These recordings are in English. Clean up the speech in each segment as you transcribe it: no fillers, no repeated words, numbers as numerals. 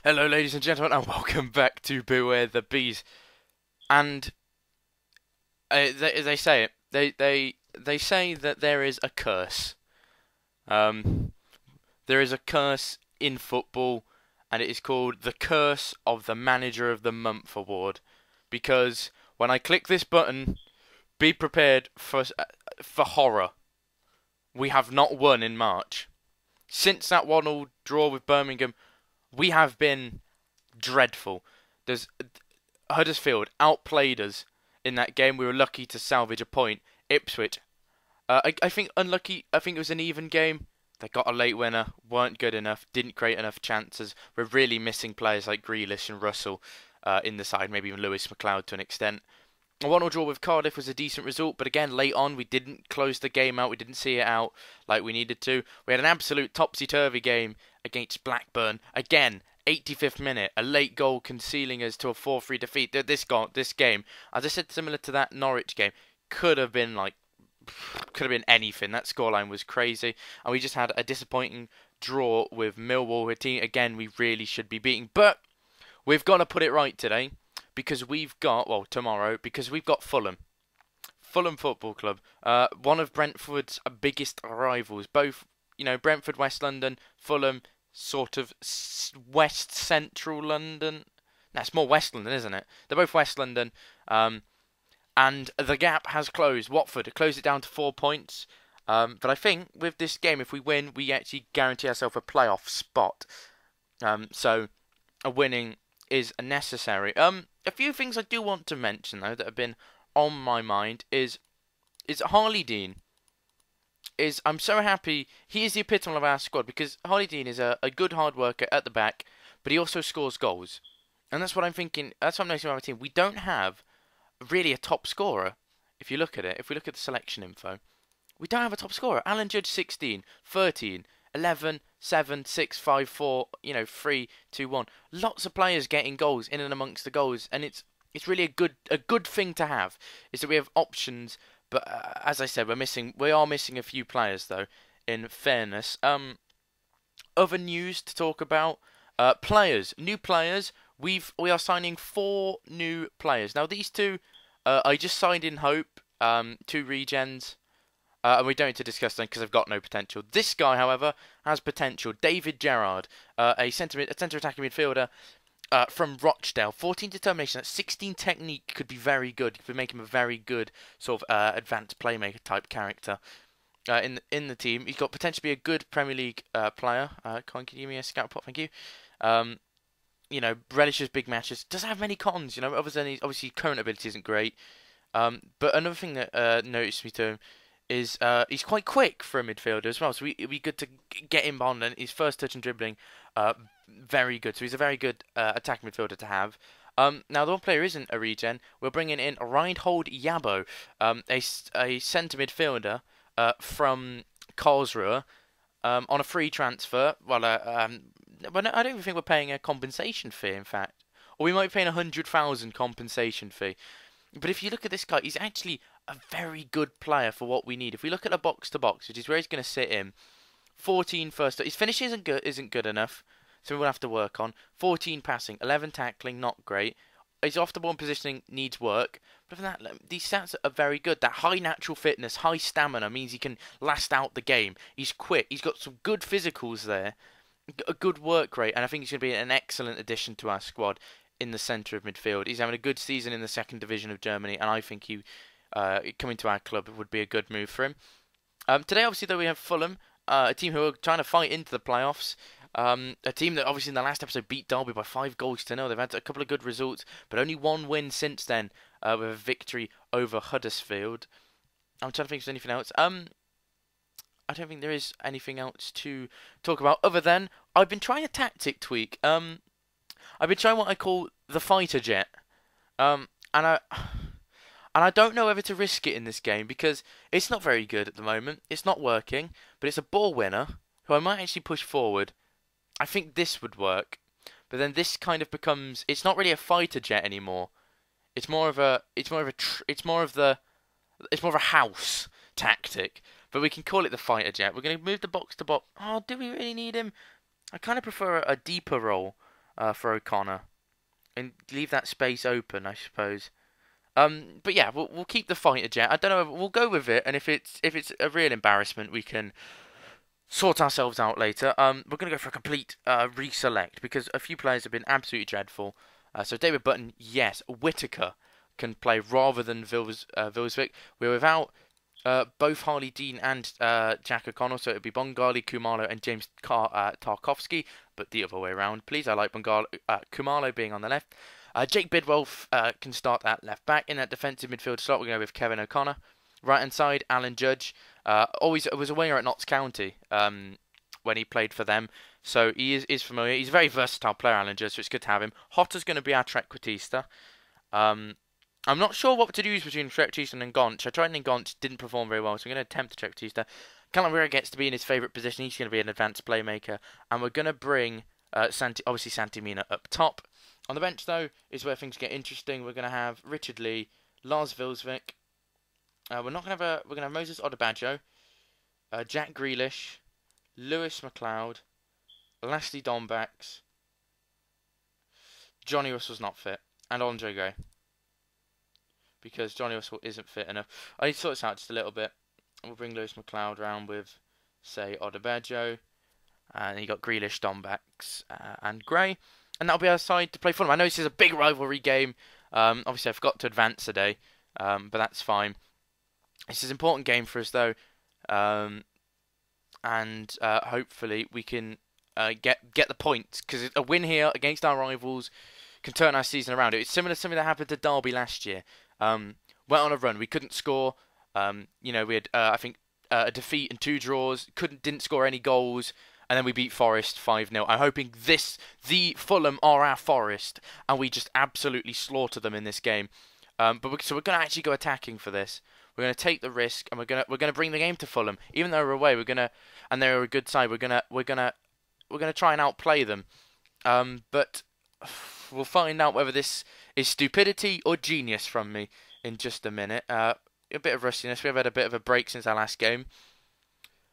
Hello, ladies and gentlemen, and welcome back to Beware the Bees. And they say it. They say that there is a curse. Um, there is a curse in football, and it is called the Curse of the Manager of the Month award. Because when I click this button, be prepared for horror. We have not won in March since that 1-1 draw with Birmingham. We have been dreadful. There's Huddersfield outplayed us in that game. We were lucky to salvage a point. Ipswich, I think unlucky. I think it was an even game. They got a late winner, weren't good enough, didn't create enough chances. We're really missing players like Grealish and Russell in the side, maybe even Lewis McLeod to an extent. A 1-1 draw with Cardiff was a decent result, but again, late on, we didn't close the game out. We didn't see it out like we needed to. We had an absolute topsy-turvy game against Blackburn. Again, 85th minute, a late goal concealing us to a 4-3 defeat. This game, as I said, similar to that Norwich game, could have been anything. That scoreline was crazy, and we just had a disappointing draw with Millwall, a team again we really should be beating. But we've got to put it right today, because tomorrow, because we've got Fulham. Fulham Football Club, one of Brentford's biggest rivals. Both, Brentford, West London, Fulham, sort of West Central London. That's more West London, isn't it? They're both West London. And the gap has closed. Watford closed it down to 4 points. But I think with this game, if we win, we actually guarantee ourselves a playoff spot. So a winning is necessary. A few things I do want to mention though that have been on my mind is Harley Dean. I'm so happy. He is the epitome of our squad because Harley Dean is a good hard worker at the back, but he also scores goals. And that's what I'm thinking. That's what I'm noticing about our team. We don't have really a top scorer. If you look at it, if we look at the selection info, we don't have a top scorer. Alan Judge 16, 13, 11, 7, 6, 5, 4, 3, 2, 1. Lots of players getting goals in and amongst the goals, and it's really a good thing to have. Is that we have options, but as I said, we are missing a few players though. In fairness, other news to talk about. New players. We are signing 4 new players. Now these two, I just signed in hope. 2 regens. And we don't need to discuss them because they've got no potential. This guy, however, has potential. David Gerrard, a centre attacking midfielder from Rochdale. 14 determination, that's 16 technique, could be very good. Could make him a very good sort of advanced playmaker type character in the team. He's got potential to be a good Premier League player. Can you give me a scout pot? Thank you. Relishes big matches. Doesn't have many cons. Other than his obviously current ability isn't great. But another thing that noticed me to him is he's quite quick for a midfielder as well, so it'd be good to get him on. And his first touch and dribbling, very good. So he's a very good attacking midfielder to have. Now the one player isn't a regen. We're bringing in Reinhold Jabo, a centre midfielder from Karlsruhe, on a free transfer. Well, I don't even think we're paying a compensation fee. In fact, or we might be paying 100,000 compensation fee. But if you look at this guy, he's actually a very good player for what we need. If we look at a box to box, which is where he's going to sit in, 14 first. His finish isn't good enough, so we'll have to work on. 14 passing, 11 tackling, not great. His off the ball positioning needs work. But other than that, these stats are very good. That high natural fitness, high stamina means he can last out the game. He's quick. He's got some good physicals there, a good work rate, and I think he's going to be an excellent addition to our squad in the centre of midfield. He's having a good season in the second division of Germany, and I think coming to our club would be a good move for him. Today, obviously, though, we have Fulham, a team who are trying to fight into the playoffs. A team that obviously in the last episode beat Derby by 5-0. They've had a couple of good results, but only one win since then, with a victory over Huddersfield. I'm trying to think if there's anything else. I don't think there is anything else to talk about other than I've been trying a tactic tweak. I've been trying what I call the fighter jet. And I don't know whether to risk it in this game because it's not very good at the moment. It's not working, but it's a ball winner who I might actually push forward. I think this would work, but then this kind of becomes. It's not really a fighter jet anymore. It's more of a house tactic, but we can call it the fighter jet. We're going to move the box to box. Oh, do we really need him? I kind of prefer a deeper role. for O'Connor and leave that space open, I suppose. But yeah, we'll keep the fighter jet. I don't know. We'll go with it, and if it's a real embarrassment, we can sort ourselves out later. We're gonna go for a complete reselect because a few players have been absolutely dreadful. So David Button, yes. Whittaker can play rather than Vilsvik. We're without both Harley Dean and Jack O'Connell, so it would be Bongali, Kumalo, and James Tarkovsky, but the other way around, please. I like Kumalo being on the left. Jake Bidwell can start at left back. In that defensive midfield slot, we're going to go with Kevin O'Connor. Right hand side, Alan Judge. Always was a winger at Notts County when he played for them, so he is familiar. He's a very versatile player, Alan Judge, so it's good to have him. Hotter's going to be our trequartista. I'm not sure what to use between Trequartista and Gonch. I tried and Gonch didn't perform very well, so I'm going to attempt the Trequartista. Calavera gets to be in his favourite position. He's going to be an advanced playmaker. And we're going to bring obviously Santi Mina up top. On the bench, though, is where things get interesting. We're going to have Richard Lee, Lars Vilsvik. We're going to have Moses Odebajo, Jack Grealish, Lewis McLeod, Lashley Dombax, Johnny Russell's not fit, and Andre Gray. Because Johnny Russell isn't fit enough. I need to sort this out just a little bit. We'll bring Lewis McLeod round with, say, Odebajo. And then you got Grealish, Dombax, and Gray. And that'll be our side to play Fulham. I know this is a big rivalry game. Obviously, I forgot to advance today. But that's fine. This is an important game for us, though. And hopefully we can get the points. Because a win here against our rivals can turn our season around. It's similar to something that happened to Derby last year. Went on a run. We couldn't score. We had I think a defeat and 2 draws. Didn't score any goals, and then we beat Forest 5-0. I'm hoping the Fulham are our Forest, and we just absolutely slaughter them in this game. So we're going to actually go attacking for this. We're going to take the risk, and we're going to bring the game to Fulham, even though we're away. And they're a good side. We're gonna try and outplay them. But we'll find out whether this is stupidity or genius from me in just a minute. A bit of rustiness. We've had a bit of a break since our last game,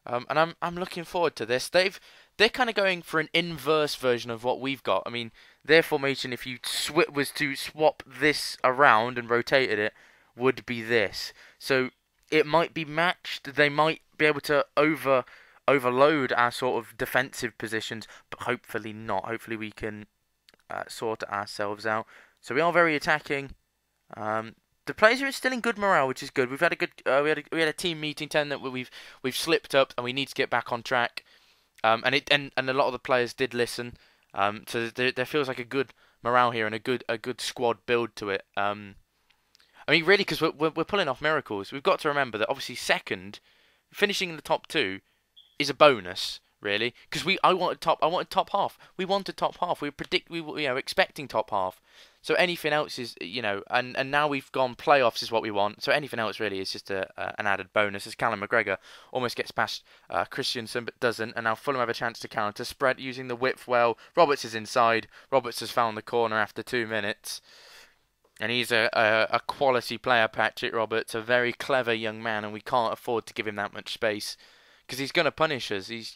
and I'm looking forward to this. They're kind of going for an inverse version of what we've got. I mean, their formation, if you was to swap this around and rotated it, would be this. So it might be matched. They might be able to overload our sort of defensive positions, but hopefully not. Hopefully we can sort ourselves out. So we are very attacking. The players are instilling good morale, which is good. We've had a good we had a team meeting telling that we've slipped up and we need to get back on track. And a lot of the players did listen. So there feels like a good morale here and a good squad build to it. I mean, really, because we're pulling off miracles. We've got to remember that obviously finishing in the top 2 is a bonus, really, because I wanted top half. We wanted top half. We were expecting top half. So anything else is, and now we've gone playoffs is what we want. So anything else really is just an added bonus. As Callum McGregor almost gets past Christiansen but doesn't, and now Fulham have a chance to counter. Spread using the width well. Roberts is inside. Roberts has found the corner after 2 minutes. And he's a quality player, Patrick Roberts, a very clever young man, and we can't afford to give him that much space because he's going to punish us. He's,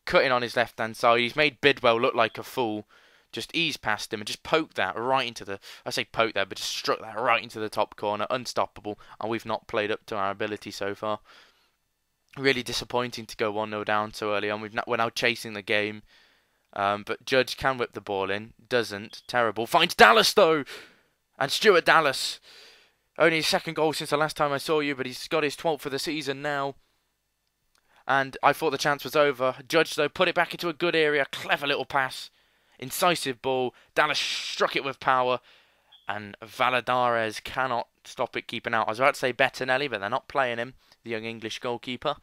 cutting on his left-hand side. He's made Bidwell look like a fool. Just ease past him and just poke that right into I say poke that, but just struck that right into the top corner. Unstoppable, and we've not played up to our ability so far. Really disappointing to go 1-0 down so early on. We're now chasing the game. But Judge can whip the ball in. Doesn't. Terrible. Finds Dallas, though! And Stuart Dallas, only his 2nd goal since the last time I saw you, but he's got his 12th for the season now. And I thought the chance was over. Judge, though, put it back into a good area. Clever little pass. Incisive ball. Dallas struck it with power. And Valladares cannot stop it keeping out. I was about to say Bettinelli, but they're not playing him, the young English goalkeeper.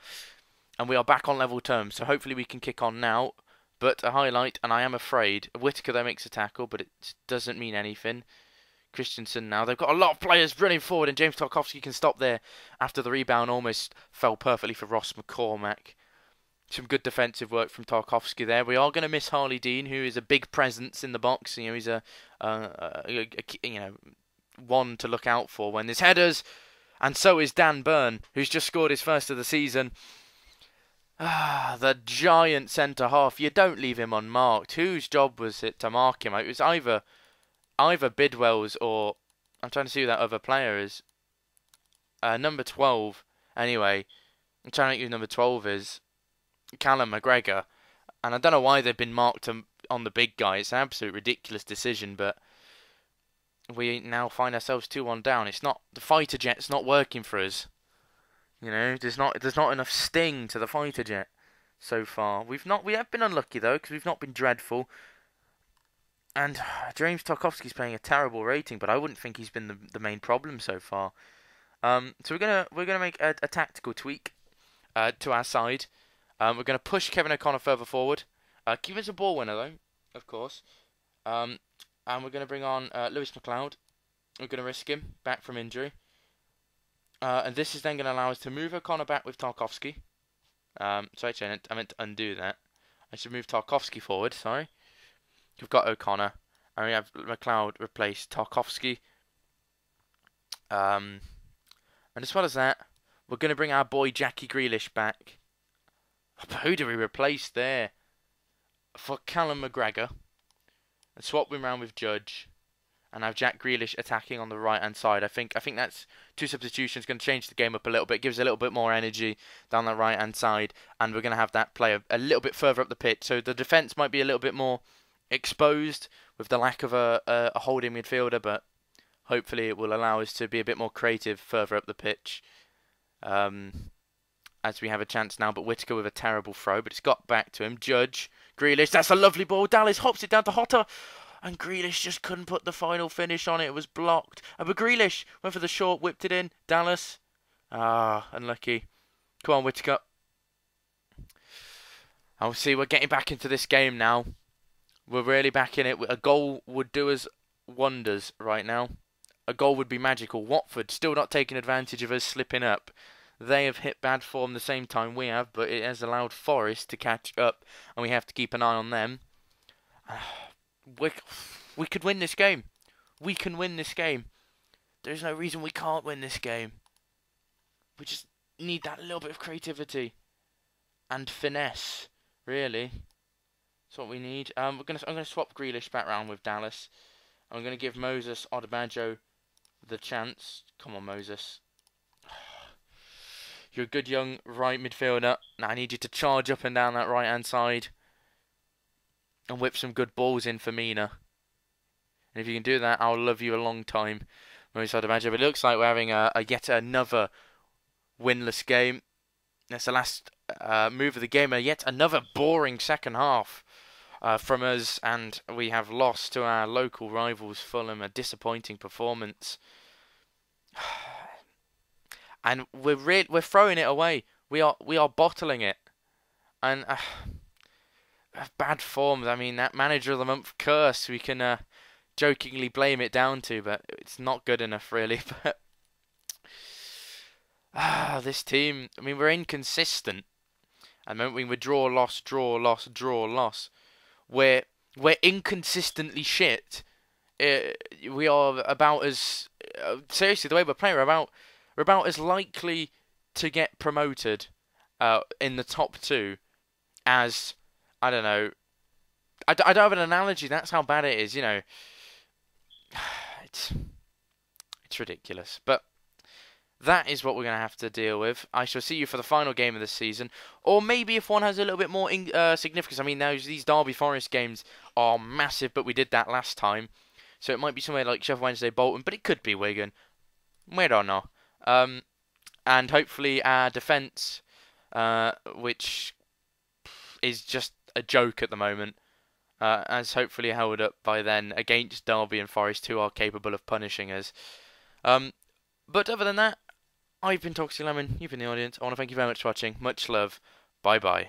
And we are back on level terms, so hopefully we can kick on now. But a highlight, and I am afraid. Whittaker, though, makes a tackle, but it doesn't mean anything. Christensen now. They've got a lot of players running forward, and James Tarkovsky can stop there after the rebound almost fell perfectly for Ross McCormack. Some good defensive work from Tarkovsky there. We are going to miss Harley Dean, who is a big presence in the box. He's a one to look out for when there's headers. And so is Dan Byrne, who's just scored his first of the season. The giant centre half. You don't leave him unmarked. Whose job was it to mark him? It was either Bidwell's or I'm trying to see who that other player is. Number 12. Anyway, I'm trying to think who number 12 is. Callum McGregor. And I don't know why they've been marked on the big guy. It's an absolute ridiculous decision, but we now find ourselves 2-1 down. It's not the fighter jet's not working for us. You know, there's not enough sting to the fighter jet so far. We have been unlucky though because we've not been dreadful. And James Tarkowski's playing a terrible rating, but I wouldn't think he's been the main problem so far. So we're gonna make a tactical tweak to our side. We're gonna push Kevin O'Connor further forward. Keep us a ball winner though, of course. And we're gonna bring on Lewis McLeod. We're gonna risk him back from injury. And this is then going to allow us to move O'Connor back with Tarkowski. So actually, I meant to undo that. I should move Tarkowski forward, sorry. We've got O'Connor. And we have McLeod replace Tarkowski. And as well as that, we're going to bring our boy Jackie Grealish back. Who do we replace there? For Callum McGregor. And swap him around with Judge. And have Jack Grealish attacking on the right-hand side. I think that's two substitutions. Going to change the game up a little bit. Gives a little bit more energy down that right-hand side. And we're going to have that player a little bit further up the pitch. So the defence might be a little bit more exposed with the lack of a holding midfielder. But hopefully it will allow us to be a bit more creative further up the pitch. As we have a chance now. But Whittaker with a terrible throw. But it's got back to him. Judge. Grealish. That's a lovely ball. Dallas hops it down to Hotter. And Grealish just couldn't put the final finish on it. It was blocked. But Grealish went for the short, whipped it in. Dallas. Unlucky. Come on, Whittaker. I'll see. We're getting back into this game now. We're really back in it. A goal would do us wonders right now. A goal would be magical. Watford still not taking advantage of us slipping up. They have hit bad form the same time we have, but it has allowed Forest to catch up, and we have to keep an eye on them. We could win this game. We can win this game. There's no reason we can't win this game. We just need that little bit of creativity and finesse, really. That's what we need. I'm gonna swap Grealish back round with Dallas. I'm gonna give Moses Odebajo the chance. Come on, Moses. You're a good young right midfielder. Now I need you to charge up and down that right hand side. And whip some good balls in for Mina. And if you can do that, I'll love you a long time. Most I'd imagine. But it looks like we're having a yet another winless game. That's the last move of the game. Yet another boring second half from us. And we have lost to our local rivals, Fulham. A disappointing performance. And we're throwing it away. We are bottling it. And... bad form. I mean, that manager of the month curse we can jokingly blame it down to, but it's not good enough really. But this team, I mean, we're inconsistent. And when we draw, loss, draw, loss, draw, loss, we're inconsistently shit. We are about as seriously the way we're playing. We're about as likely to get promoted in the top two as. I don't know. I don't have an analogy. That's how bad it is, you know. It's ridiculous. But that is what we're going to have to deal with. I shall see you for the final game of the season. Or maybe if one has a little bit more significance. I mean, these Derby Forest games are massive, but we did that last time. So it might be somewhere like Sheffield Wednesday, Bolton, but it could be Wigan. We don't know. And hopefully our defence, which is just a joke at the moment, as hopefully held up by then against Derby and Forest, who are capable of punishing us. But other than that, I've been Toxic Lemon, you've been the audience. I want to thank you very much for watching. Much love. Bye bye.